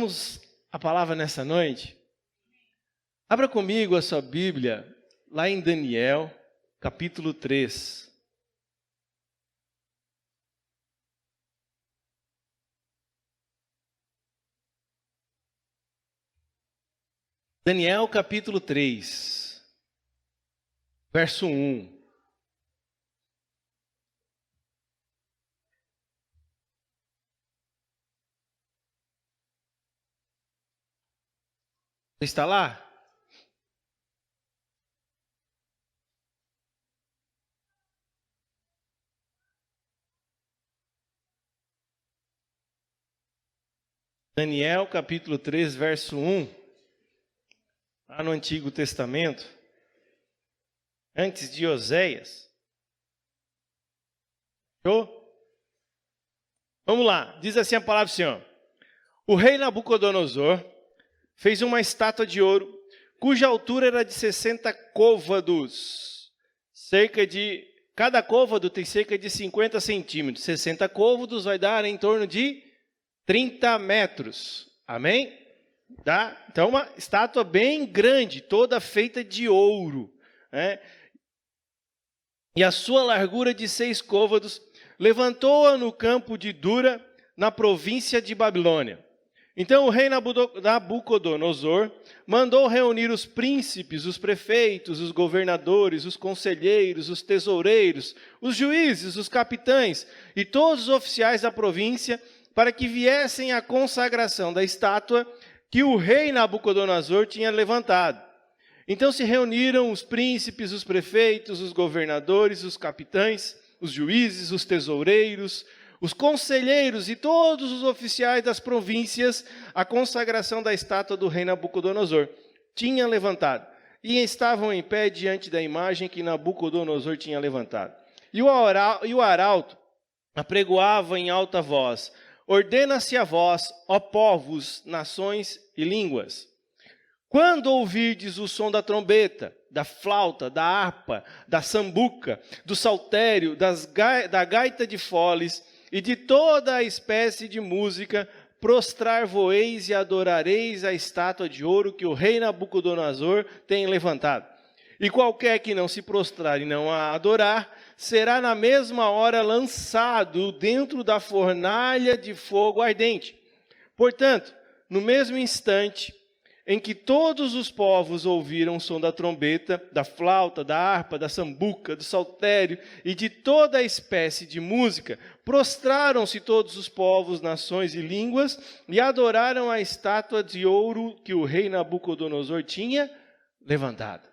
Vamos à palavra nessa noite? Abra comigo a sua Bíblia, lá em Daniel, capítulo 3. Daniel, capítulo 3, verso 1. Está lá? Daniel, capítulo 3, verso 1. Lá no Antigo Testamento, antes de Oséias. Show? Vamos lá, diz assim a palavra do Senhor. O rei Nabucodonosor fez uma estátua de ouro, cuja altura era de 60 côvados. Cada côvado tem cerca de 50 centímetros. 60 côvados vai dar em torno de 30 metros. Amém? Tá? Então, uma estátua bem grande, toda feita de ouro, né? E a sua largura de 6 côvados, levantou-a no campo de Dura, na província de Babilônia. Então o rei Nabucodonosor mandou reunir os príncipes, os prefeitos, os governadores, os conselheiros, os tesoureiros, os juízes, os capitães e todos os oficiais da província para que viessem à consagração da estátua que o rei Nabucodonosor tinha levantado. Então se reuniram os príncipes, os prefeitos, os governadores, os capitães, os juízes, os tesoureiros, os conselheiros e todos os oficiais das províncias, a consagração da estátua do rei Nabucodonosor tinha levantado. E estavam em pé diante da imagem que Nabucodonosor tinha levantado. E o arauto apregoava em alta voz: ordena-se a vós, ó povos, nações e línguas. Quando ouvirdes o som da trombeta, da flauta, da harpa, da sambuca, do saltério, da gaita de foles e de toda a espécie de música, prostrar-vos-eis e adorareis a estátua de ouro que o rei Nabucodonosor tem levantado. E qualquer que não se prostrar e não a adorar, será na mesma hora lançado dentro da fornalha de fogo ardente. Portanto, no mesmo instante em que todos os povos ouviram o som da trombeta, da flauta, da harpa, da sambuca, do saltério e de toda a espécie de música, prostraram-se todos os povos, nações e línguas e adoraram a estátua de ouro que o rei Nabucodonosor tinha levantado.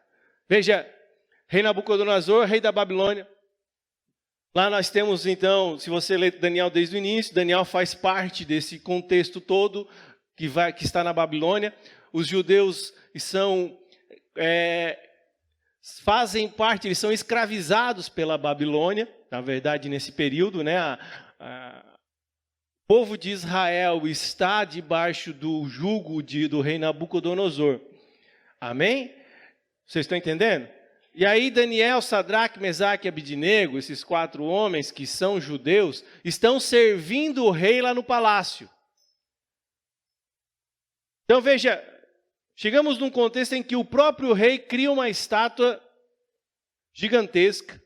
Veja, rei Nabucodonosor, rei da Babilônia. Lá nós temos então, se você ler Daniel desde o início, Daniel faz parte desse contexto todo que está na Babilônia. Os judeus fazem parte, eles são escravizados pela Babilônia, na verdade, nesse período, né? O povo de Israel está debaixo do jugo do rei Nabucodonosor. Amém? Vocês estão entendendo? E aí Daniel, Sadraque, Mesaque e Abidnego, esses 4 homens que são judeus, estão servindo o rei lá no palácio. Então veja, chegamos num contexto em que o próprio rei cria uma estátua gigantesca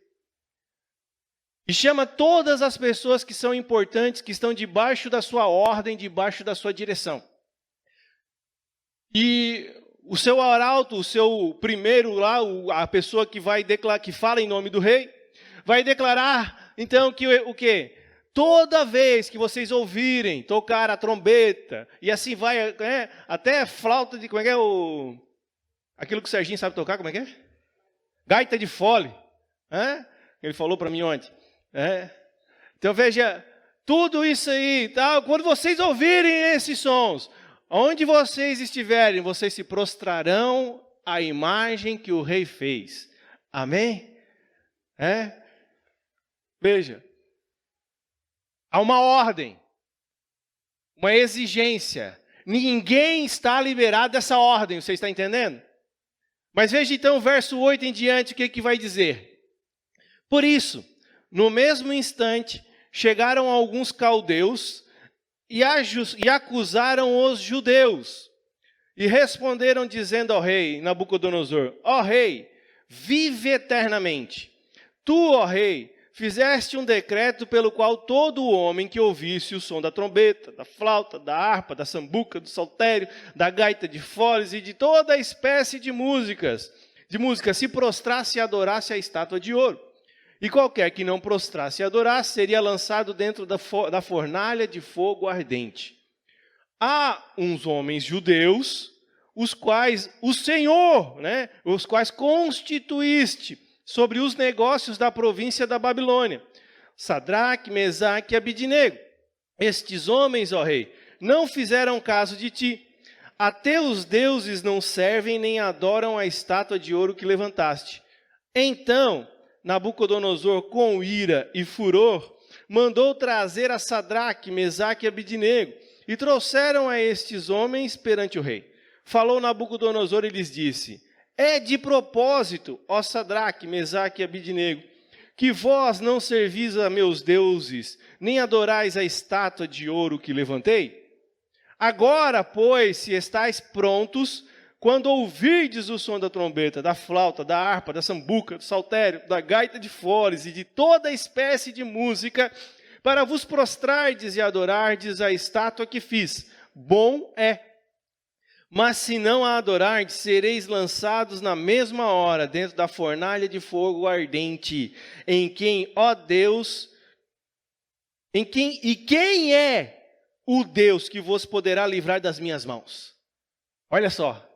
e chama todas as pessoas que são importantes, que estão debaixo da sua ordem, debaixo da sua direção. E o seu arauto, o seu primeiro lá, a pessoa que que fala em nome do rei, vai declarar então que o quê? Toda vez que vocês ouvirem tocar a trombeta, e assim vai, até flauta de, como é que é aquilo que o Serginho sabe tocar, como é que é? Gaita de fole. Ele falou para mim ontem. Então veja, tudo isso aí, tá? Quando vocês ouvirem esses sons, onde vocês estiverem, vocês se prostrarão à imagem que o rei fez. Amém? Veja. Há uma ordem, uma exigência. Ninguém está liberado dessa ordem, você está entendendo? Mas veja então o verso 8 em diante, o que vai dizer? Por isso, no mesmo instante, chegaram alguns caldeus e acusaram os judeus. E responderam dizendo ao rei Nabucodonosor: ó rei, vive eternamente. Tu, ó rei, fizeste um decreto pelo qual todo homem que ouvisse o som da trombeta, da flauta, da harpa, da sambuca, do saltério, da gaita de foles e de toda espécie de música, se prostrasse e adorasse a estátua de ouro. E qualquer que não prostrasse e adorasse seria lançado dentro da fornalha de fogo ardente. Há uns homens judeus, os quais o Senhor, os quais constituíste sobre os negócios da província da Babilônia, Sadraque, Mesaque e Abidnego. Estes homens, ó rei, não fizeram caso de ti. A teus deuses não servem nem adoram a estátua de ouro que levantaste. Então Nabucodonosor, com ira e furor, mandou trazer a Sadraque, Mesaque e Abidnego, e trouxeram a estes homens perante o rei. Falou Nabucodonosor e lhes disse: é de propósito, ó Sadraque, Mesaque e Abidnego, que vós não servis a meus deuses, nem adorais a estátua de ouro que levantei? Agora, pois, se estáis prontos, quando ouvirdes o som da trombeta, da flauta, da harpa, da sambuca, do saltério, da gaita de foles e de toda espécie de música, para vos prostrardes e adorardes a estátua que fiz, bom é. Mas se não a adorardes, sereis lançados na mesma hora dentro da fornalha de fogo ardente, em quem, ó Deus, quem é o Deus que vos poderá livrar das minhas mãos? Olha só.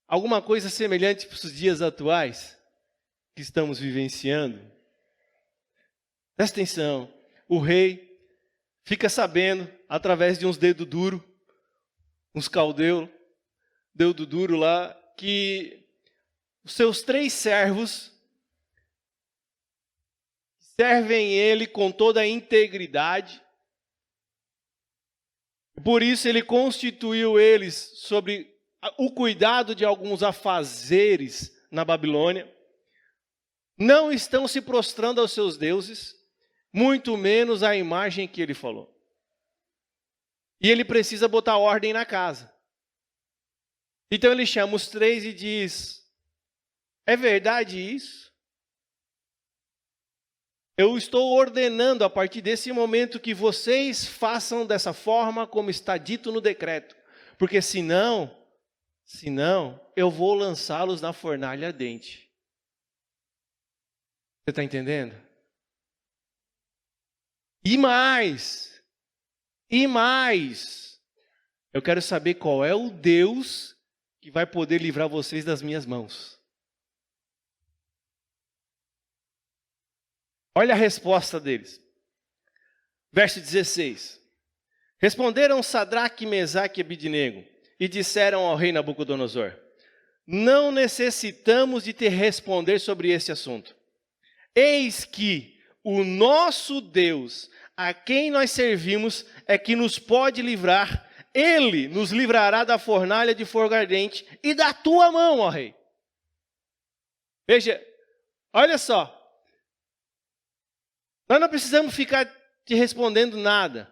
Alguma coisa semelhante para os dias atuais que estamos vivenciando? Presta atenção, o rei fica sabendo, através de uns dedos duros, uns caldeus, dedo duro lá, que os seus 3 servos servem ele com toda a integridade. Por isso ele constituiu eles sobre o cuidado de alguns afazeres na Babilônia. Não estão se prostrando aos seus deuses, muito menos à imagem que ele falou. E ele precisa botar ordem na casa. Então ele chama os 3 e diz: é verdade isso? Eu estou ordenando a partir desse momento que vocês façam dessa forma como está dito no decreto. Porque senão eu vou lançá-los na fornalha ardente. Você está entendendo? E mais, eu quero saber qual é o Deus que vai poder livrar vocês das minhas mãos. Olha a resposta deles. Verso 16. Responderam Sadraque, Mesaque e Abidnego e disseram ao rei Nabucodonosor: não necessitamos de te responder sobre esse assunto. Eis que o nosso Deus, a quem nós servimos, é que nos pode livrar. Ele nos livrará da fornalha de fogo ardente e da tua mão, ó rei. Veja, olha só. Nós não precisamos ficar te respondendo nada.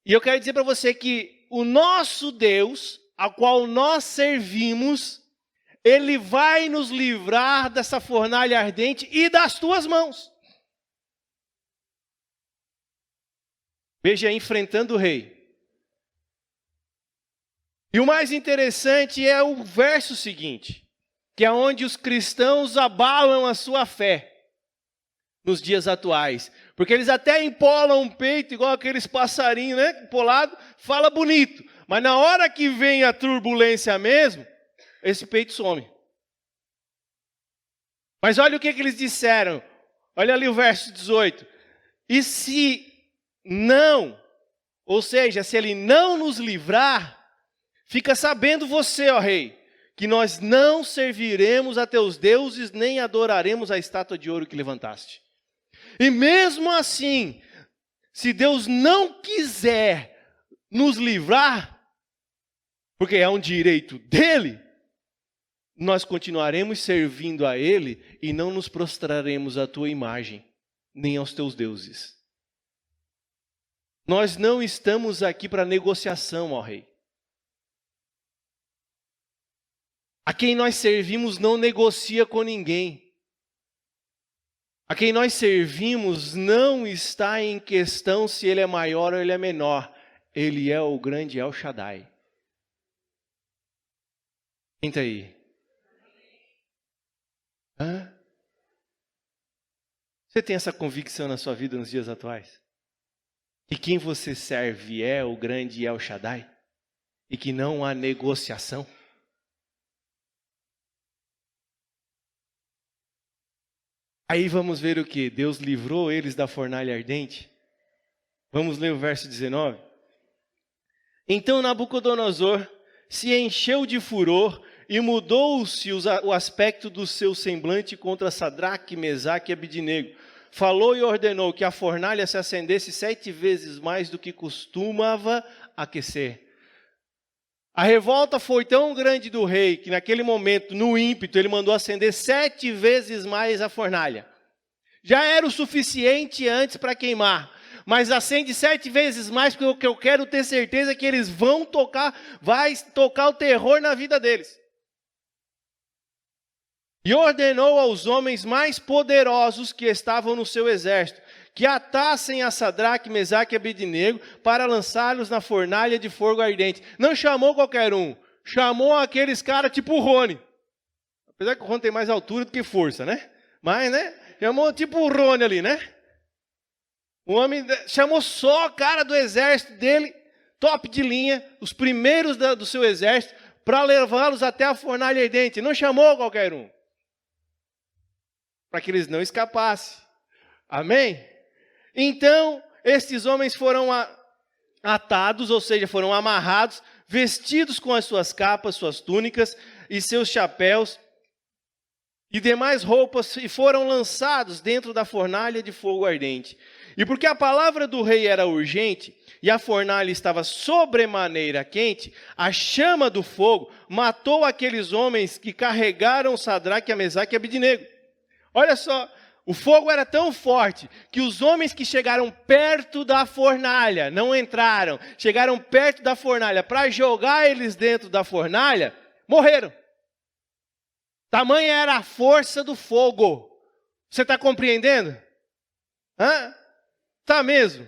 E eu quero dizer para você que o nosso Deus, a qual nós servimos, Ele vai nos livrar dessa fornalha ardente e das tuas mãos. Veja, enfrentando o rei. E o mais interessante é o verso seguinte, que é onde os cristãos abalam a sua fé nos dias atuais. Porque eles até empolam o peito, igual aqueles passarinhos, empolado, fala bonito. Mas na hora que vem a turbulência mesmo, esse peito some. Mas olha o que eles disseram. Olha ali o verso 18. E se não, ou seja, se ele não nos livrar, fica sabendo você, ó rei, que nós não serviremos a teus deuses, nem adoraremos a estátua de ouro que levantaste. E mesmo assim, se Deus não quiser nos livrar, porque é um direito dele, nós continuaremos servindo a ele e não nos prostraremos à tua imagem, nem aos teus deuses. Nós não estamos aqui para negociação, ó rei. A quem nós servimos não negocia com ninguém. A quem nós servimos não está em questão se ele é maior ou ele é menor. Ele é o grande El Shaddai. Quem está aí? Hã? Você tem essa convicção na sua vida nos dias atuais? Que quem você serve é o grande El Shaddai? E que não há negociação? Aí vamos ver o que? Deus livrou eles da fornalha ardente. Vamos ler o verso 19. Então Nabucodonosor se encheu de furor e mudou-se o aspecto do seu semblante contra Sadraque, Mesaque e Abidnego. Falou e ordenou que a fornalha se acendesse 7 vezes mais do que costumava aquecer. A revolta foi tão grande do rei que naquele momento, no ímpeto, ele mandou acender 7 vezes mais a fornalha. Já era o suficiente antes para queimar, mas acende 7 vezes mais, porque o que eu quero ter certeza é que eles vai tocar o terror na vida deles. E ordenou aos homens mais poderosos que estavam no seu exército, que atassem a Sadraque, Mesaque e Abidnego para lançá-los na fornalha de fogo ardente. Não chamou qualquer um, chamou aqueles caras tipo o Rony. Apesar que o Rony tem mais altura do que força, né? Mas, né? Chamou tipo o Rony ali, né? O homem chamou só o cara do exército dele, top de linha, os primeiros do seu exército, para levá-los até a fornalha ardente. Não chamou qualquer um. Para que eles não escapassem. Amém? Então, estes homens foram atados, ou seja, foram amarrados, vestidos com as suas capas, suas túnicas e seus chapéus e demais roupas, e foram lançados dentro da fornalha de fogo ardente. E porque a palavra do rei era urgente, e a fornalha estava sobremaneira quente, a chama do fogo matou aqueles homens que carregaram Sadraque, Mesaque e Abidnego. Olha só. O fogo era tão forte que os homens que chegaram perto da fornalha, não entraram, chegaram perto da fornalha para jogar eles dentro da fornalha, morreram. Tamanha era a força do fogo. Você está compreendendo? Está mesmo.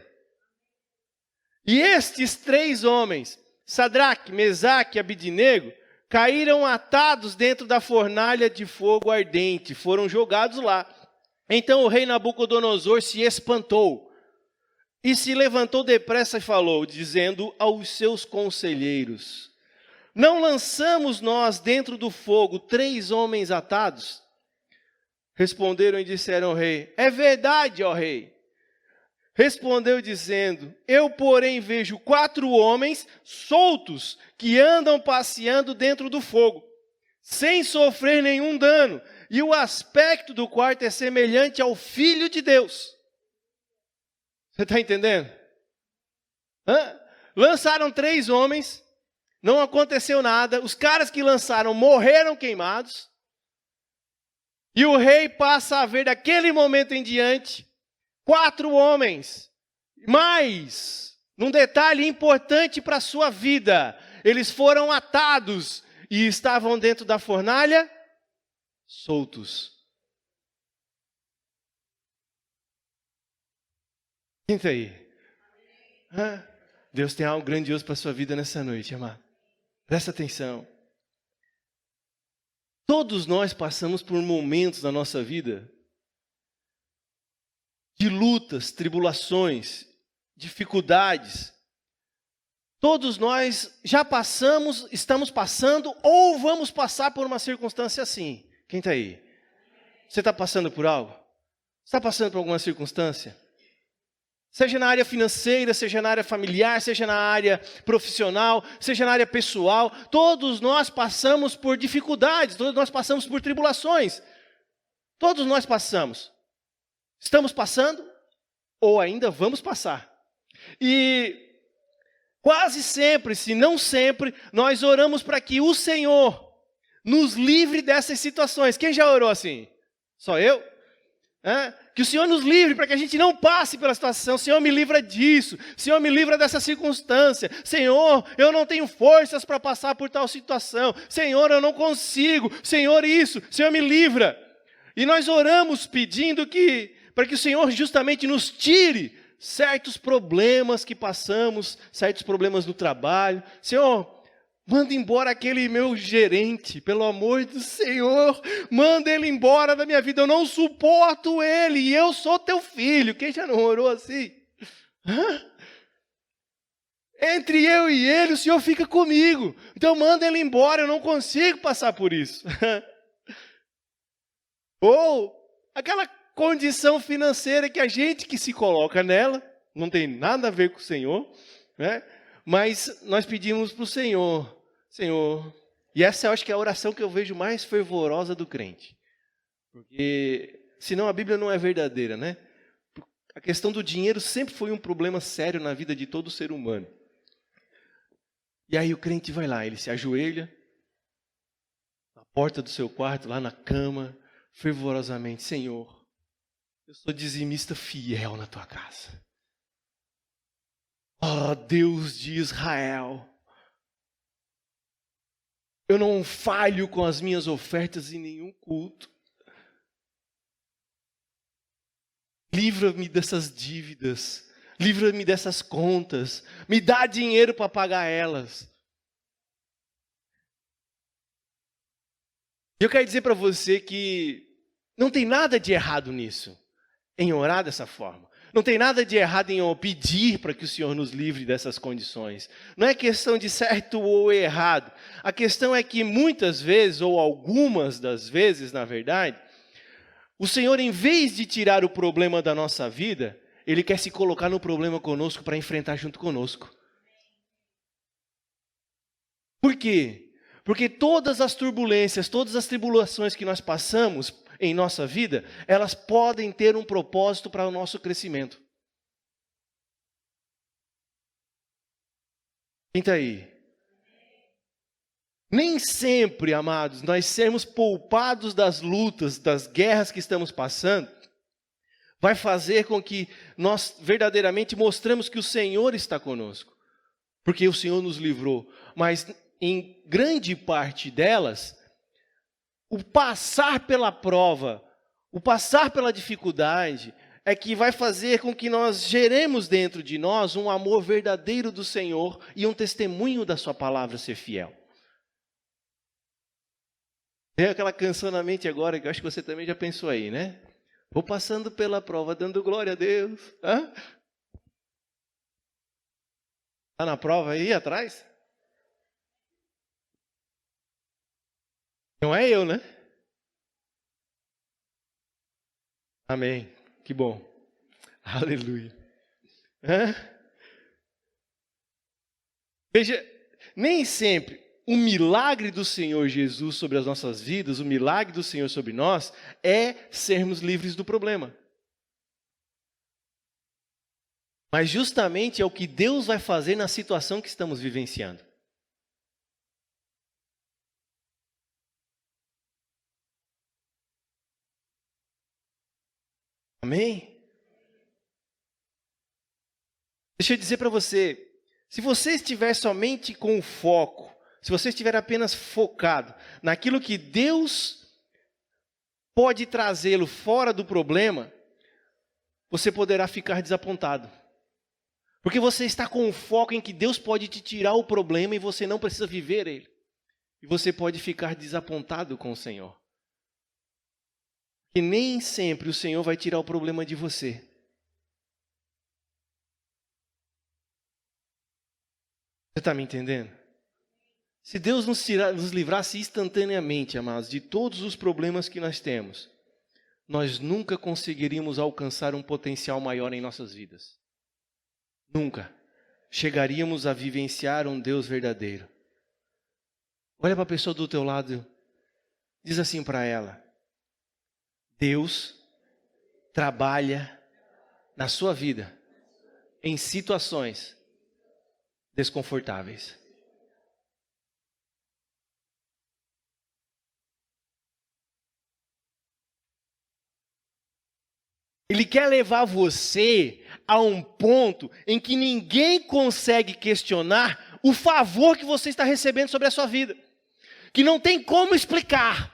E estes 3 homens, Sadraque, Mesaque e Abidnego, caíram atados dentro da fornalha de fogo ardente, foram jogados lá. Então o rei Nabucodonosor se espantou e se levantou depressa e falou, dizendo aos seus conselheiros: não lançamos nós dentro do fogo 3 homens atados? Responderam e disseram ao rei: é verdade, ó rei. Respondeu dizendo: eu, porém, vejo 4 homens soltos que andam passeando dentro do fogo, sem sofrer nenhum dano. E o aspecto do quarto é semelhante ao Filho de Deus. Você está entendendo? Lançaram 3 homens, não aconteceu nada. Os caras que lançaram morreram queimados. E o rei passa a ver daquele momento em diante 4 homens. Mas, num detalhe importante para a sua vida, eles foram atados e estavam dentro da fornalha soltos. Entra aí. Deus tem algo grandioso para a sua vida nessa noite, amado. Presta atenção. Todos nós passamos por momentos na nossa vida de lutas, tribulações, dificuldades. Todos nós já passamos, estamos passando ou vamos passar por uma circunstância assim. Quem está aí? Você está passando por algo? Você está passando por alguma circunstância? Seja na área financeira, seja na área familiar, seja na área profissional, seja na área pessoal. Todos nós passamos por dificuldades, todos nós passamos por tribulações. Todos nós passamos. Estamos passando ou ainda vamos passar. E quase sempre, se não sempre, nós oramos para que o Senhor nos livre dessas situações. Quem já orou assim? Só eu? Que o Senhor nos livre para que a gente não passe pela situação. Senhor, me livra disso. Senhor, me livra dessa circunstância. Senhor, eu não tenho forças para passar por tal situação. Senhor, eu não consigo. Senhor, isso. Senhor, me livra. E nós oramos pedindo para que o Senhor justamente nos tire certos problemas que passamos, certos problemas no trabalho. Senhor, manda embora aquele meu gerente, pelo amor do Senhor, manda ele embora da minha vida, eu não suporto ele, e eu sou teu filho. Quem já não orou assim? Entre eu e ele, o Senhor fica comigo, então manda ele embora, eu não consigo passar por isso. Ou aquela condição financeira que a gente que se coloca nela, não tem nada a ver com o Senhor, né? Mas nós pedimos para o Senhor, e essa eu acho que é a oração que eu vejo mais fervorosa do crente, porque senão a Bíblia não é verdadeira, né? A questão do dinheiro sempre foi um problema sério na vida de todo ser humano. E aí o crente vai lá, ele se ajoelha na porta do seu quarto, lá na cama, fervorosamente: Senhor, eu sou dizimista fiel na tua casa. Ó Deus de Israel, eu não falho com as minhas ofertas em nenhum culto. Livra-me dessas dívidas, livra-me dessas contas, me dá dinheiro para pagar elas. Eu quero dizer para você que não tem nada de errado nisso, em orar dessa forma. Não tem nada de errado em pedir para que o Senhor nos livre dessas condições. Não é questão de certo ou errado. A questão é que muitas vezes, ou algumas das vezes, na verdade, o Senhor, em vez de tirar o problema da nossa vida, Ele quer se colocar no problema conosco para enfrentar junto conosco. Por quê? Porque todas as turbulências, todas as tribulações que nós passamos em nossa vida, elas podem ter um propósito para o nosso crescimento. Quem está aí? Nem sempre, amados, nós sermos poupados das lutas, das guerras que estamos passando, vai fazer com que nós verdadeiramente mostremos que o Senhor está conosco. Porque o Senhor nos livrou. Mas em grande parte delas, o passar pela prova, o passar pela dificuldade, é que vai fazer com que nós geremos dentro de nós um amor verdadeiro do Senhor e um testemunho da sua palavra ser fiel. Tem aquela canção na mente agora, que eu acho que você também já pensou aí, né? Vou passando pela prova, dando glória a Deus. Está na prova aí atrás? Não é eu, né? Amém. Que bom. Aleluia. Veja, nem sempre o milagre do Senhor Jesus sobre as nossas vidas, o milagre do Senhor sobre nós, é sermos livres do problema. Mas justamente é o que Deus vai fazer na situação que estamos vivenciando. Amém? Deixa eu dizer para você, se você estiver somente com o foco, se você estiver apenas focado naquilo que Deus pode trazê-lo fora do problema, você poderá ficar desapontado. Porque você está com o foco em que Deus pode te tirar o problema e você não precisa viver ele. E você pode ficar desapontado com o Senhor. E nem sempre o Senhor vai tirar o problema de você. Você está me entendendo? Se Deus nos livrasse instantaneamente, amados, de todos os problemas que nós temos, nós nunca conseguiríamos alcançar um potencial maior em nossas vidas. Nunca chegaríamos a vivenciar um Deus verdadeiro. Olha para a pessoa do teu lado, diz assim para ela: Deus trabalha na sua vida em situações desconfortáveis. Ele quer levar você a um ponto em que ninguém consegue questionar o favor que você está recebendo sobre a sua vida. Que não tem como explicar,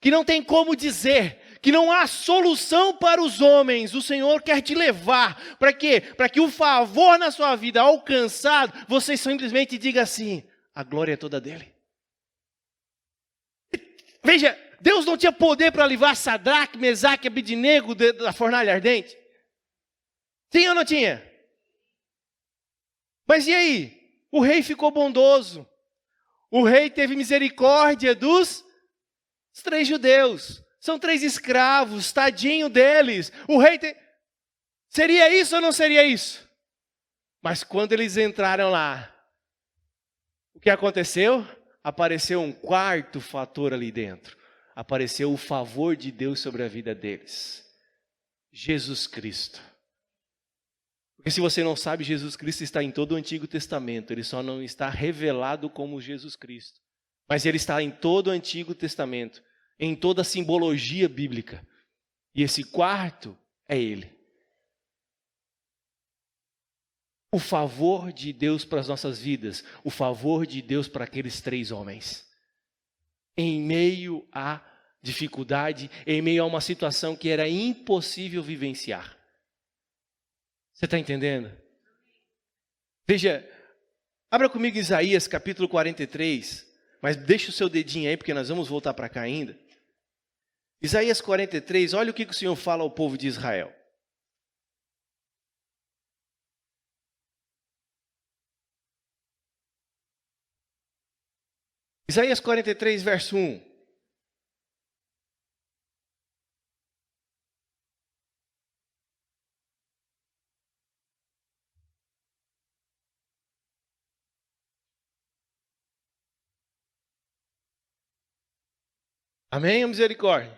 que não tem como dizer, que não há solução para os homens. O Senhor quer te levar. Para quê? Para que o favor na sua vida alcançado, você simplesmente diga assim: a glória é toda dele. Veja, Deus não tinha poder para livrar Sadraque, Mesaque e Abednego da fornalha ardente? Tinha ou não tinha? Mas e aí? O rei ficou bondoso. O rei teve misericórdia dos 3 judeus. São 3 escravos, tadinho deles. O rei seria isso ou não seria isso? Mas quando eles entraram lá, o que aconteceu? Apareceu um quarto fator ali dentro. Apareceu o favor de Deus sobre a vida deles. Jesus Cristo. Porque se você não sabe, Jesus Cristo está em todo o Antigo Testamento. Ele só não está revelado como Jesus Cristo. Mas ele está em todo o Antigo Testamento. Em toda a simbologia bíblica. E esse quarto é ele. O favor de Deus para as nossas vidas. O favor de Deus para aqueles 3 homens. Em meio à dificuldade, em meio a uma situação que era impossível vivenciar. Você está entendendo? Veja, abra comigo Isaías capítulo 43, mas deixa o seu dedinho aí, porque nós vamos voltar para cá ainda. Isaías 43, olha o que o Senhor fala ao povo de Israel. Isaías 43, verso 1. Amém ou misericórdia?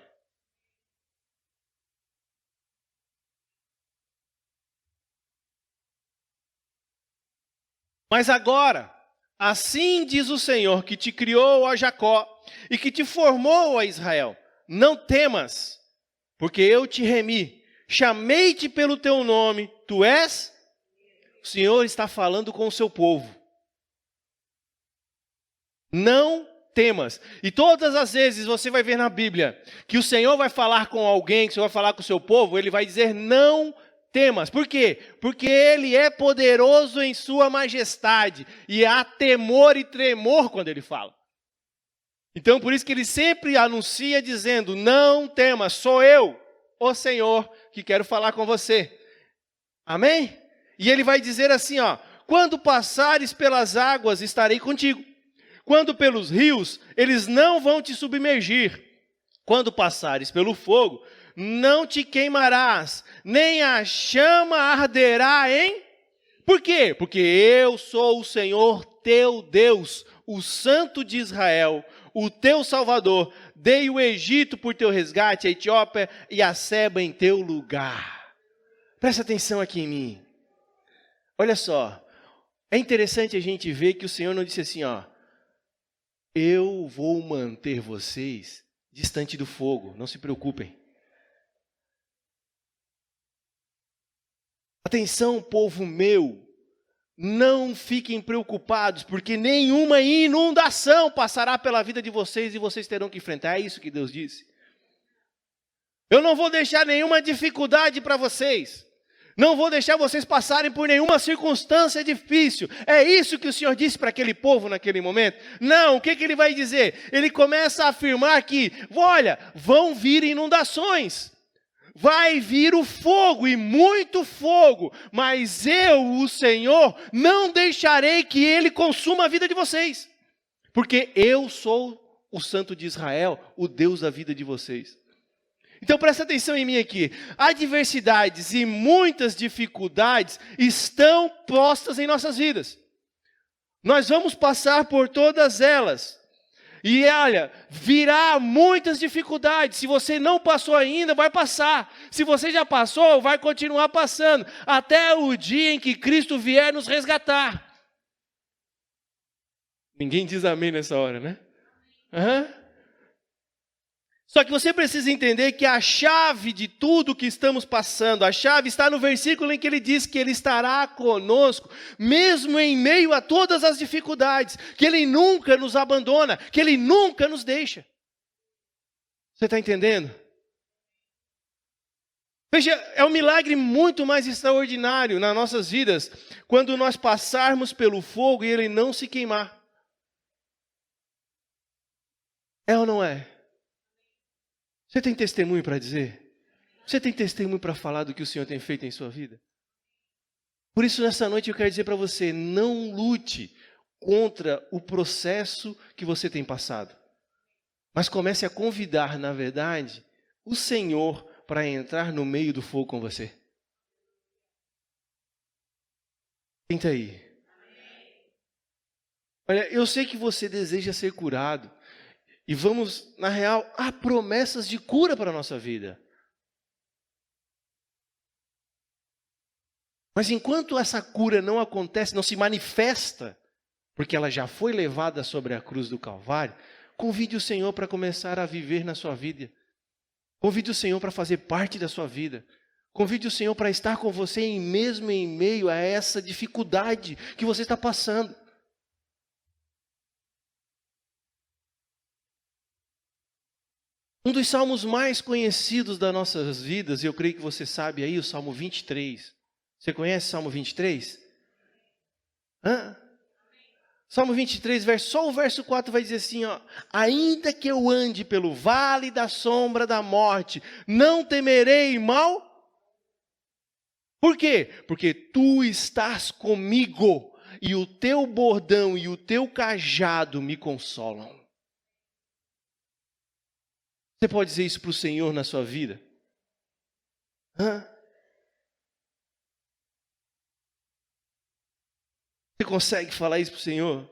Mas agora, assim diz o Senhor que te criou, ó Jacó, e que te formou, ó Israel: não temas, porque eu te remi, chamei-te pelo teu nome, tu és... O Senhor está falando com o seu povo. Não temas. E todas as vezes você vai ver na Bíblia que o Senhor vai falar com alguém, que o Senhor vai falar com o seu povo, ele vai dizer não temas. Por quê? Porque ele é poderoso em sua majestade. E há temor e tremor quando ele fala. Então por isso que ele sempre anuncia dizendo: não temas, sou eu, o Senhor, que quero falar com você. Amém? E ele vai dizer assim, ó: quando passares pelas águas, estarei contigo. Quando pelos rios, eles não vão te submergir. Quando passares pelo fogo, não te queimarás, nem a chama arderá em... Por quê? Porque eu sou o Senhor teu Deus, o Santo de Israel, o teu Salvador. Dei o Egito por teu resgate, a Etiópia e a Seba em teu lugar. Presta atenção aqui em mim. Olha só, é interessante a gente ver que o Senhor não disse assim, ó: eu vou manter vocês distante do fogo, não se preocupem. Atenção, povo meu, não fiquem preocupados, porque nenhuma inundação passará pela vida de vocês e vocês terão que enfrentar. É isso que Deus disse. Eu não vou deixar nenhuma dificuldade para vocês. Não vou deixar vocês passarem por nenhuma circunstância difícil. É isso que o Senhor disse para aquele povo naquele momento? Não, o que ele vai dizer? Ele começa a afirmar que, olha, vão vir inundações. Vai vir o fogo e muito fogo. Mas eu, o Senhor, não deixarei que ele consuma a vida de vocês. Porque eu sou o Santo de Israel, o Deus da vida de vocês. Então presta atenção em mim aqui. Adversidades e muitas dificuldades estão postas em nossas vidas. Nós vamos passar por todas elas. E olha, virá muitas dificuldades. Se você não passou ainda, vai passar. Se você já passou, vai continuar passando. Até o dia em que Cristo vier nos resgatar. Ninguém diz amém nessa hora, né? Aham. Só que você precisa entender que a chave de tudo que estamos passando, a chave está no versículo em que ele diz que ele estará conosco, mesmo em meio a todas as dificuldades, que ele nunca nos abandona, que ele nunca nos deixa. Você está entendendo? Veja, é um milagre muito mais extraordinário nas nossas vidas, quando nós passarmos pelo fogo e ele não se queimar. É ou não é? Você tem testemunho para dizer? Você tem testemunho para falar do que o Senhor tem feito em sua vida? Por isso, nessa noite eu quero dizer para você, não lute contra o processo que você tem passado. Mas comece a convidar, na verdade, o Senhor para entrar no meio do fogo com você. Tenta aí. Olha, eu sei que você deseja ser curado. E vamos, na real, há promessas de cura para a nossa vida. Mas enquanto essa cura não acontece, não se manifesta, porque ela já foi levada sobre a cruz do Calvário, convide o Senhor para começar a viver na sua vida. Convide o Senhor para fazer parte da sua vida. Convide o Senhor para estar com você mesmo em meio a essa dificuldade que você está passando. Um dos salmos mais conhecidos das nossas vidas, e eu creio que você sabe aí, o Salmo 23. Você conhece o Salmo 23? Salmo 23, só o verso 4 vai dizer assim, ó: ainda que eu ande pelo vale da sombra da morte, não temerei mal. Por quê? Porque tu estás comigo, e o teu bordão e o teu cajado me consolam. Você pode dizer isso para o Senhor na sua vida? Você consegue falar isso para o Senhor?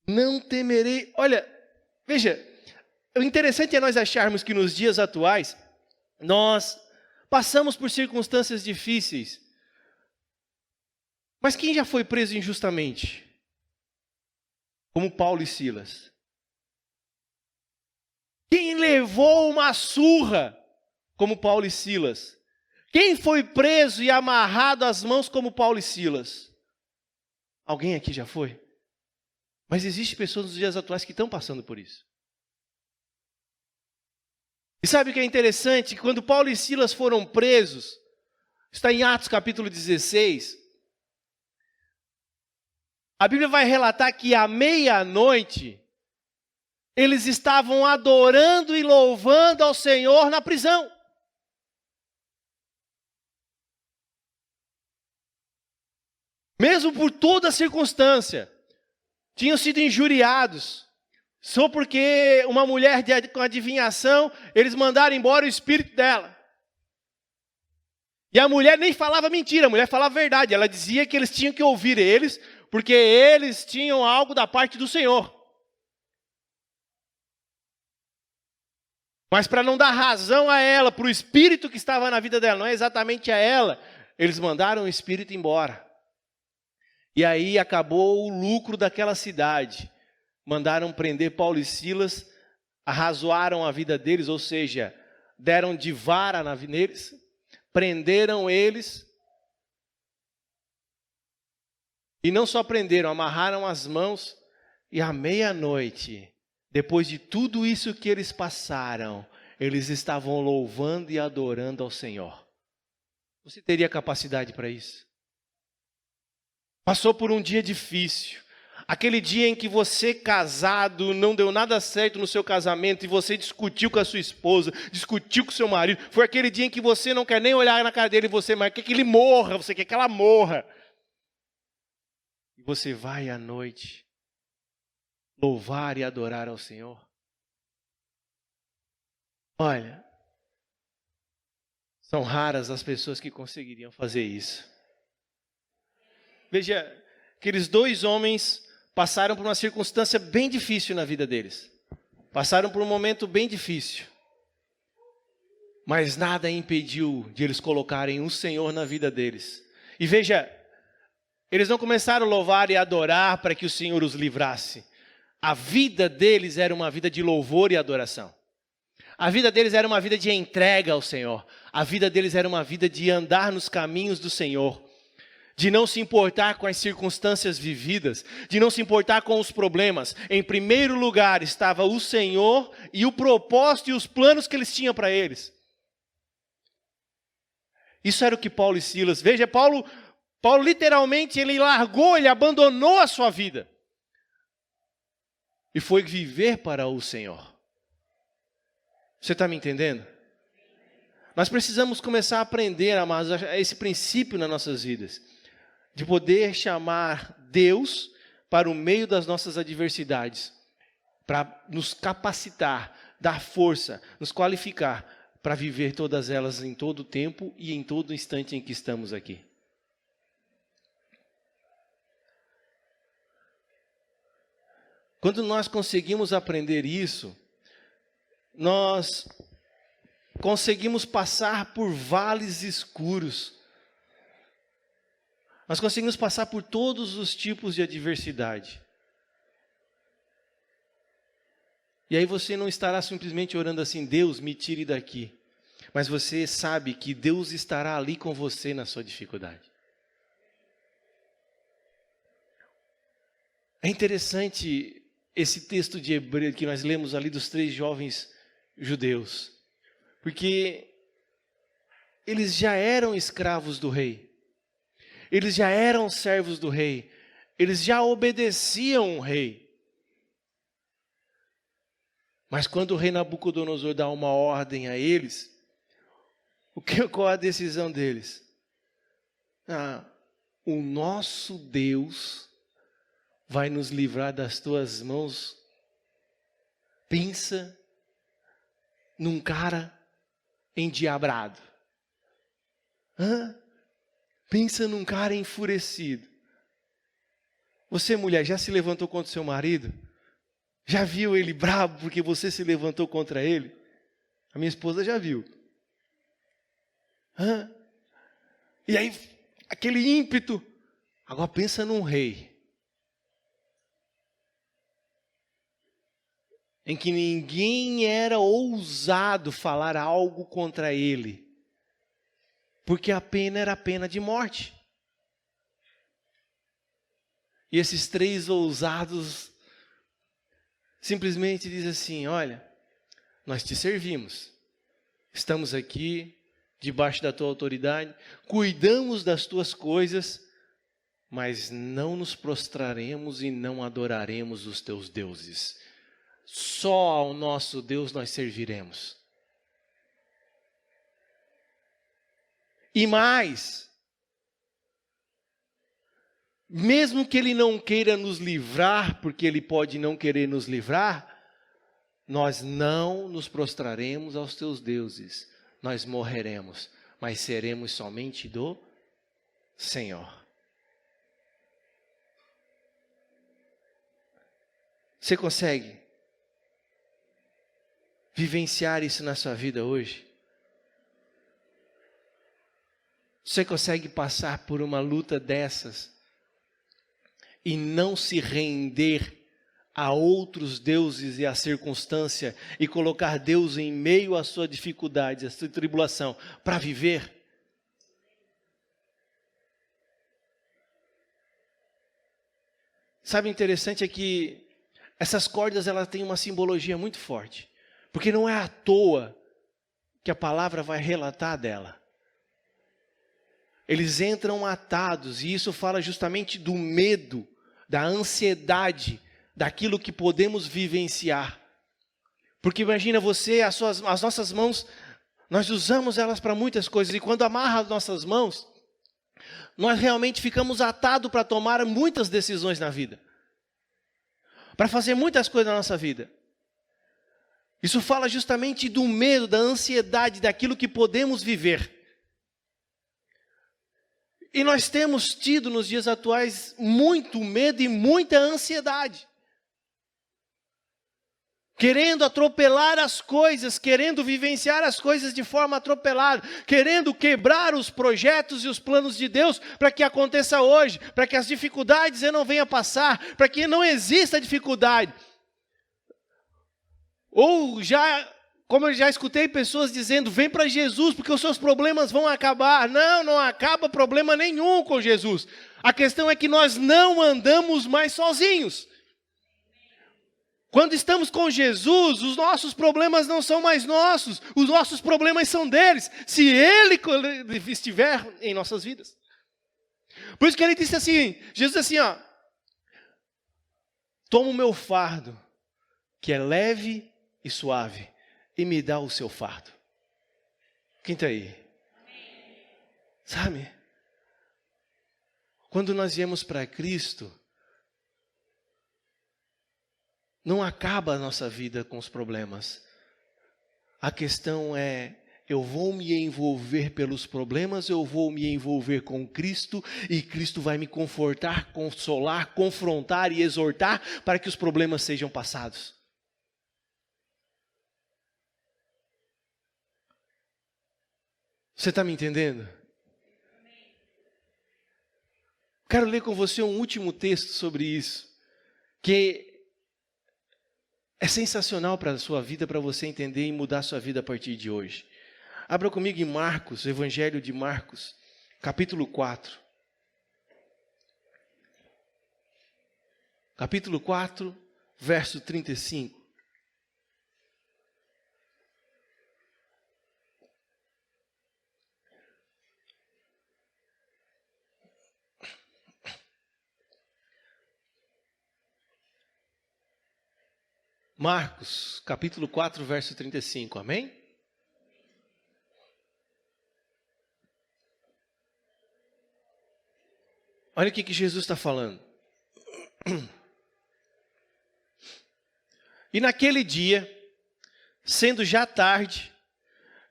Não temerei. Olha, veja, o interessante é nós acharmos que nos dias atuais, nós passamos por circunstâncias difíceis. Mas quem já foi preso injustamente? Como Paulo e Silas. Quem levou uma surra, como Paulo e Silas? Quem foi preso e amarrado às mãos, como Paulo e Silas? Alguém aqui já foi? Mas existem pessoas nos dias atuais que estão passando por isso. E sabe o que é interessante? Quando Paulo e Silas foram presos, está em Atos capítulo 16, a Bíblia vai relatar que à meia-noite, eles estavam adorando e louvando ao Senhor na prisão. Mesmo por toda a circunstância, tinham sido injuriados. Só porque uma mulher com adivinhação, eles mandaram embora o espírito dela. E a mulher nem falava mentira, a mulher falava a verdade. Ela dizia que eles tinham que ouvir eles, porque eles tinham algo da parte do Senhor. Mas para não dar razão a ela, para o espírito que estava na vida dela, não é exatamente a ela, eles mandaram o espírito embora. E aí acabou o lucro daquela cidade. Mandaram prender Paulo e Silas, arrazoaram a vida deles, ou seja, deram de vara neles, prenderam eles. E não só prenderam, amarraram as mãos e à meia-noite, depois de tudo isso que eles passaram, eles estavam louvando e adorando ao Senhor. Você teria capacidade para isso? Passou por um dia difícil. Aquele dia em que você, casado, não deu nada certo no seu casamento e você discutiu com a sua esposa, discutiu com o seu marido. Foi aquele dia em que você não quer nem olhar na cara dele e você quer que ele morra, você quer que ela morra. E você vai à noite louvar e adorar ao Senhor. Olha, são raras as pessoas que conseguiriam fazer isso. Veja, aqueles dois homens passaram por uma circunstância bem difícil na vida deles. Passaram por um momento bem difícil. Mas nada impediu de eles colocarem o Senhor na vida deles. E veja, eles não começaram a louvar e adorar para que o Senhor os livrasse. A vida deles era uma vida de louvor e adoração. A vida deles era uma vida de entrega ao Senhor. A vida deles era uma vida de andar nos caminhos do Senhor. De não se importar com as circunstâncias vividas. De não se importar com os problemas. Em primeiro lugar estava o Senhor e o propósito e os planos que eles tinham para eles. Isso era o que Paulo e Silas... Veja, Paulo literalmente, ele largou, ele abandonou a sua vida. E foi viver para o Senhor. Você está me entendendo? Nós precisamos começar a aprender, amados, esse princípio nas nossas vidas. De poder chamar Deus para o meio das nossas adversidades. Para nos capacitar, dar força, nos qualificar para viver todas elas em todo o tempo e em todo instante em que estamos aqui. Quando nós conseguimos aprender isso, nós conseguimos passar por vales escuros. Nós conseguimos passar por todos os tipos de adversidade. E aí você não estará simplesmente orando assim, Deus, me tire daqui. Mas você sabe que Deus estará ali com você na sua dificuldade. É interessante esse texto de Hebreu que nós lemos ali dos 3 jovens judeus. Porque eles já eram escravos do rei. Eles já eram servos do rei. Eles já obedeciam o rei. Mas quando o rei Nabucodonosor dá uma ordem a eles, qual a decisão deles? O nosso Deus vai nos livrar das tuas mãos. Pensa num cara endiabrado. Pensa num cara enfurecido. Você, mulher, já se levantou contra o seu marido? Já viu ele bravo porque você se levantou contra ele? A minha esposa já viu. E aí, aquele ímpeto. Agora pensa num rei. Em que ninguém era ousado falar algo contra ele. Porque a pena era a pena de morte. E esses 3 ousados simplesmente dizem assim, olha, nós te servimos. Estamos aqui, debaixo da tua autoridade, cuidamos das tuas coisas, mas não nos prostraremos e não adoraremos os teus deuses. Só ao nosso Deus nós serviremos. E mais, mesmo que Ele não queira nos livrar, porque Ele pode não querer nos livrar, nós não nos prostraremos aos teus deuses. Nós morreremos, mas seremos somente do Senhor. Você consegue vivenciar isso na sua vida hoje? Você consegue passar por uma luta dessas e não se render a outros deuses e à circunstância e colocar Deus em meio à sua dificuldade, à sua tribulação, para viver? Sabe, o interessante é que essas cordas elas têm uma simbologia muito forte. Porque não é à toa que a palavra vai relatar dela. Eles entram atados, e isso fala justamente do medo, da ansiedade, daquilo que podemos vivenciar. Porque imagina você, as nossas mãos, nós usamos elas para muitas coisas, e quando amarra as nossas mãos, nós realmente ficamos atados para tomar muitas decisões na vida. Para fazer muitas coisas na nossa vida. Isso fala justamente do medo, da ansiedade, daquilo que podemos viver. E nós temos tido nos dias atuais muito medo e muita ansiedade. Querendo atropelar as coisas, querendo vivenciar as coisas de forma atropelada, querendo quebrar os projetos e os planos de Deus para que aconteça hoje, para que as dificuldades não venham passar, para que não exista dificuldade. Ou como eu já escutei pessoas dizendo, vem para Jesus, porque os seus problemas vão acabar. Não acaba problema nenhum com Jesus. A questão é que nós não andamos mais sozinhos. Quando estamos com Jesus, os nossos problemas não são mais nossos, os nossos problemas são deles, se Ele estiver em nossas vidas. Por isso que ele disse assim, Jesus disse assim, toma o meu fardo, que é leve e suave, e me dá o seu fardo. Quem está aí? Sabe? Quando nós viemos para Cristo, não acaba a nossa vida com os problemas. A questão é, eu vou me envolver pelos problemas, eu vou me envolver com Cristo, e Cristo vai me confortar, consolar, confrontar e exortar para que os problemas sejam passados. Você está me entendendo? Quero ler com você um último texto sobre isso, que é sensacional para a sua vida, para você entender e mudar a sua vida a partir de hoje. Abra comigo em Marcos, Evangelho de Marcos, capítulo 4. Capítulo 4, verso 35. Marcos, capítulo 4, verso 35, amém? Olha o que Jesus está falando. E naquele dia, sendo já tarde,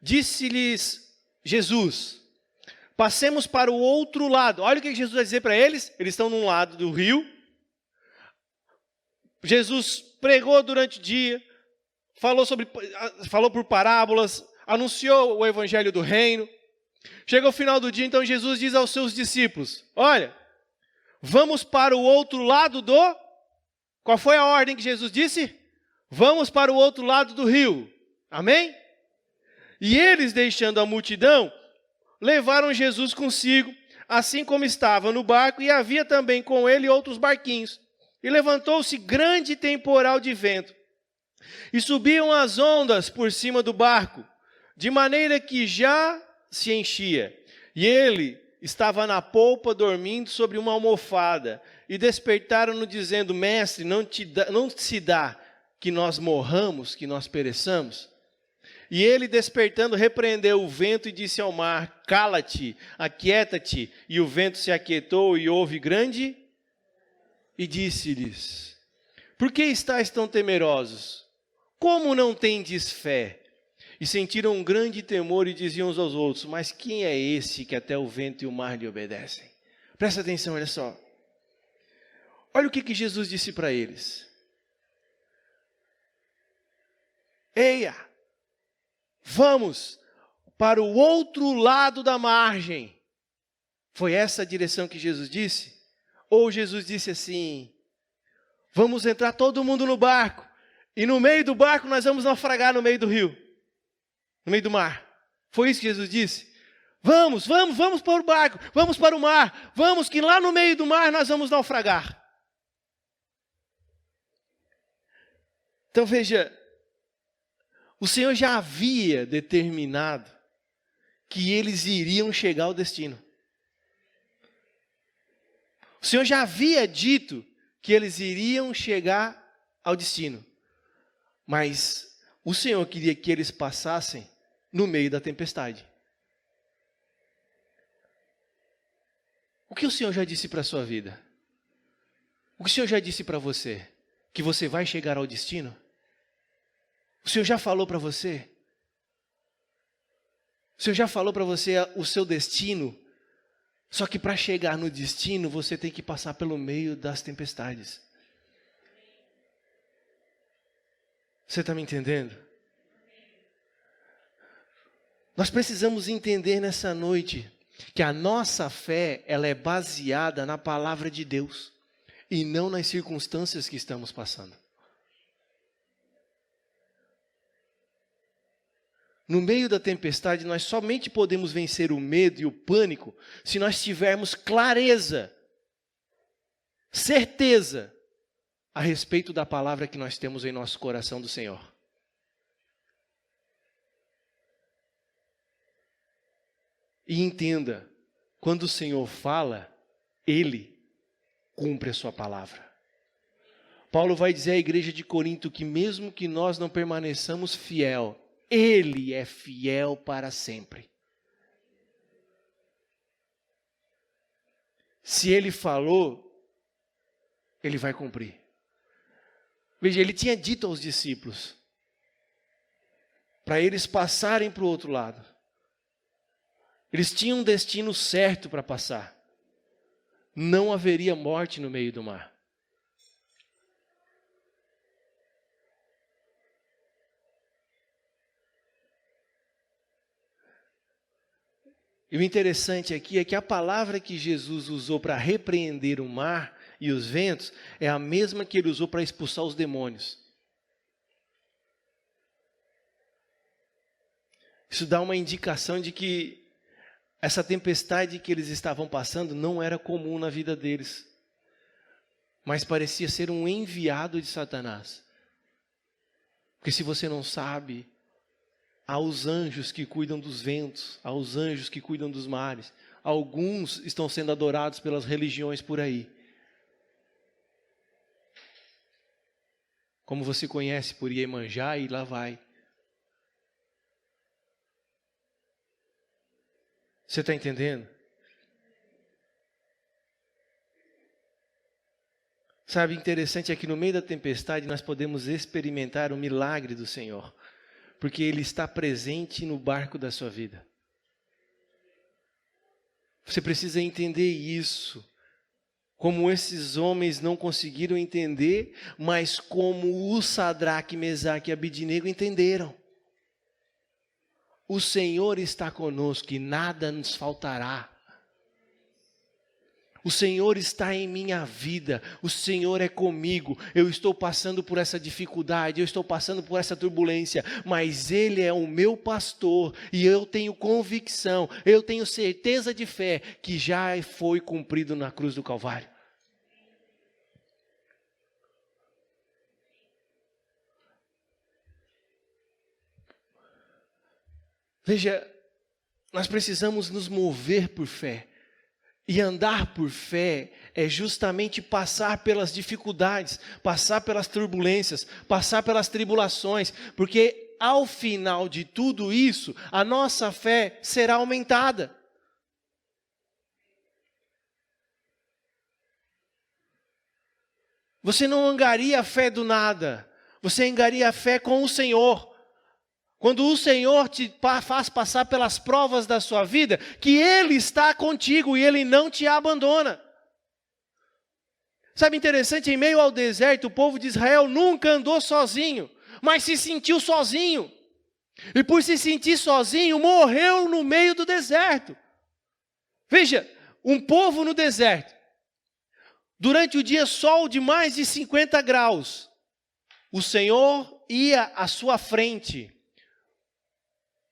disse-lhes Jesus, passemos para o outro lado. Olha o que Jesus vai dizer para eles. Eles estão num lado do rio. Jesus pregou durante o dia, falou por parábolas, anunciou o evangelho do reino. Chega ao final do dia, então Jesus diz aos seus discípulos, olha, vamos para o outro lado do... Qual foi a ordem que Jesus disse? Vamos para o outro lado do rio. Amém? E eles, deixando a multidão, levaram Jesus consigo, assim como estava no barco, e havia também com ele outros barquinhos. E levantou-se grande temporal de vento, e subiam as ondas por cima do barco, de maneira que já se enchia. E ele estava na polpa dormindo sobre uma almofada, e despertaram-no dizendo, mestre, não se dá que nós morramos, que nós pereçamos? E ele, despertando, repreendeu o vento e disse ao mar, cala-te, aquieta-te. E o vento se aquietou e houve grande... E disse-lhes, por que estáis tão temerosos? Como não tendes fé? E sentiram um grande temor e diziam uns aos outros, mas quem é esse que até o vento e o mar lhe obedecem? Presta atenção, olha só. Olha o que Jesus disse para eles. Eia, vamos para o outro lado da margem. Foi essa a direção que Jesus disse? Ou Jesus disse assim, vamos entrar todo mundo no barco, e no meio do barco nós vamos naufragar no meio do rio, no meio do mar. Foi isso que Jesus disse? Vamos para o barco, vamos para o mar, vamos que lá no meio do mar nós vamos naufragar. Então veja, o Senhor já havia determinado que eles iriam chegar ao destino. O Senhor já havia dito que eles iriam chegar ao destino. Mas o Senhor queria que eles passassem no meio da tempestade. O que o Senhor já disse para a sua vida? O que o Senhor já disse para você? Que você vai chegar ao destino? O Senhor já falou para você? O Senhor já falou para você o seu destino? Só que para chegar no destino, você tem que passar pelo meio das tempestades. Você está me entendendo? Nós precisamos entender nessa noite que a nossa fé, ela é baseada na palavra de Deus e não nas circunstâncias que estamos passando. No meio da tempestade, nós somente podemos vencer o medo e o pânico se nós tivermos clareza, certeza a respeito da palavra que nós temos em nosso coração do Senhor. E entenda, quando o Senhor fala, Ele cumpre a sua palavra. Paulo vai dizer à igreja de Corinto que mesmo que nós não permaneçamos fiel, Ele é fiel para sempre. Se Ele falou, Ele vai cumprir. Veja, Ele tinha dito aos discípulos, para eles passarem para o outro lado. Eles tinham um destino certo para passar. Não haveria morte no meio do mar. E o interessante aqui é que a palavra que Jesus usou para repreender o mar e os ventos é a mesma que ele usou para expulsar os demônios. Isso dá uma indicação de que essa tempestade que eles estavam passando não era comum na vida deles, mas parecia ser um enviado de Satanás. Porque se você não sabe, há os anjos que cuidam dos ventos, há os anjos que cuidam dos mares. Alguns estão sendo adorados pelas religiões por aí. Como você conhece por Iemanjá, e lá vai. Você está entendendo? Sabe, interessante é que no meio da tempestade nós podemos experimentar o milagre do Senhor. Porque Ele está presente no barco da sua vida. Você precisa entender isso. Como esses homens não conseguiram entender, mas como o Sadraque, Mesaque e Abidnego entenderam. O Senhor está conosco e nada nos faltará. O Senhor está em minha vida, o Senhor é comigo, eu estou passando por essa dificuldade, eu estou passando por essa turbulência, mas Ele é o meu pastor e eu tenho convicção, eu tenho certeza de fé que já foi cumprido na cruz do Calvário. Veja, nós precisamos nos mover por fé. E andar por fé é justamente passar pelas dificuldades, passar pelas turbulências, passar pelas tribulações, porque ao final de tudo isso, a nossa fé será aumentada. Você não angaria a fé do nada, você angaria a fé com o Senhor. Quando o Senhor te faz passar pelas provas da sua vida, que Ele está contigo e Ele não te abandona. Sabe, interessante, em meio ao deserto, o povo de Israel nunca andou sozinho, mas se sentiu sozinho. E por se sentir sozinho, morreu no meio do deserto. Veja, um povo no deserto, durante o dia sol de mais de 50 graus, o Senhor ia à sua frente,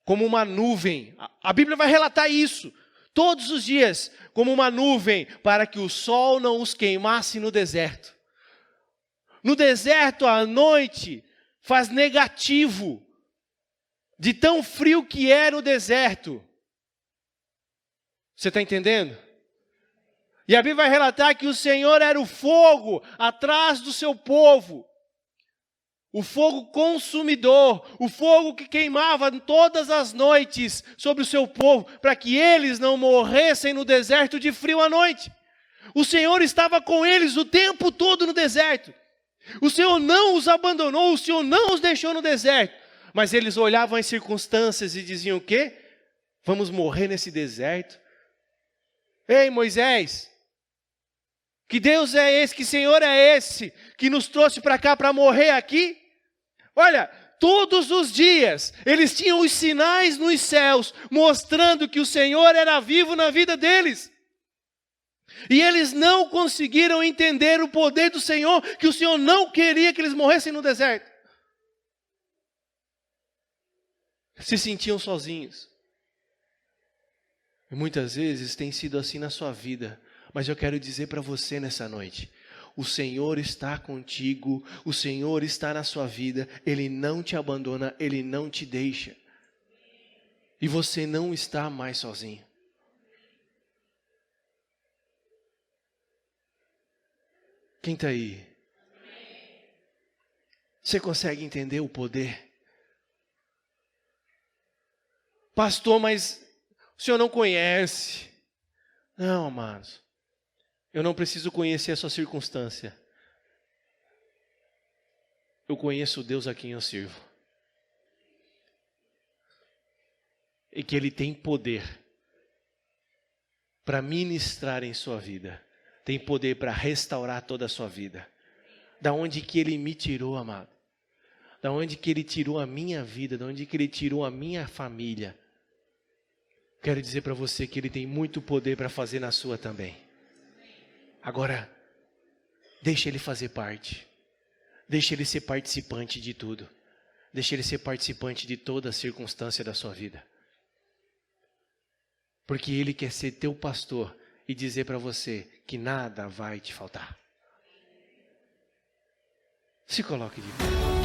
como uma nuvem. A Bíblia vai relatar isso. Todos os dias, como uma nuvem, para que o sol não os queimasse no deserto. No deserto, à noite, faz negativo, de tão frio que é no deserto. Você está entendendo? E a Bíblia vai relatar que o Senhor era o fogo atrás do seu povo. O fogo consumidor, o fogo que queimava todas as noites sobre o seu povo, para que eles não morressem no deserto de frio à noite. O Senhor estava com eles o tempo todo no deserto. O Senhor não os abandonou, o Senhor não os deixou no deserto. Mas eles olhavam as circunstâncias e diziam o quê? Vamos morrer nesse deserto? Ei, Moisés, que Deus é esse, que Senhor é esse, que nos trouxe para cá para morrer aqui? Olha, todos os dias, eles tinham os sinais nos céus, mostrando que o Senhor era vivo na vida deles. E eles não conseguiram entender o poder do Senhor, que o Senhor não queria que eles morressem no deserto. se sentiam sozinhos. E muitas vezes tem sido assim na sua vida, mas eu quero dizer para você nessa noite, o Senhor está contigo, o Senhor está na sua vida, Ele não te abandona, Ele não te deixa. E você não está mais sozinho. Quem está aí? Você consegue entender o poder? Pastor, mas o senhor não conhece. Não, amados. Eu não preciso conhecer a sua circunstância. Eu conheço o Deus a quem eu sirvo. E que Ele tem poder para ministrar em sua vida. Tem poder para restaurar toda a sua vida. Da onde que Ele me tirou, amado? Da onde que Ele tirou a minha vida? Da onde que Ele tirou a minha família? Quero dizer para você que Ele tem muito poder para fazer na sua também. Agora, deixa Ele fazer parte. Deixa Ele ser participante de tudo. Deixa Ele ser participante de toda a circunstância da sua vida. Porque Ele quer ser teu pastor e dizer para você que nada vai te faltar. Se coloque de pé.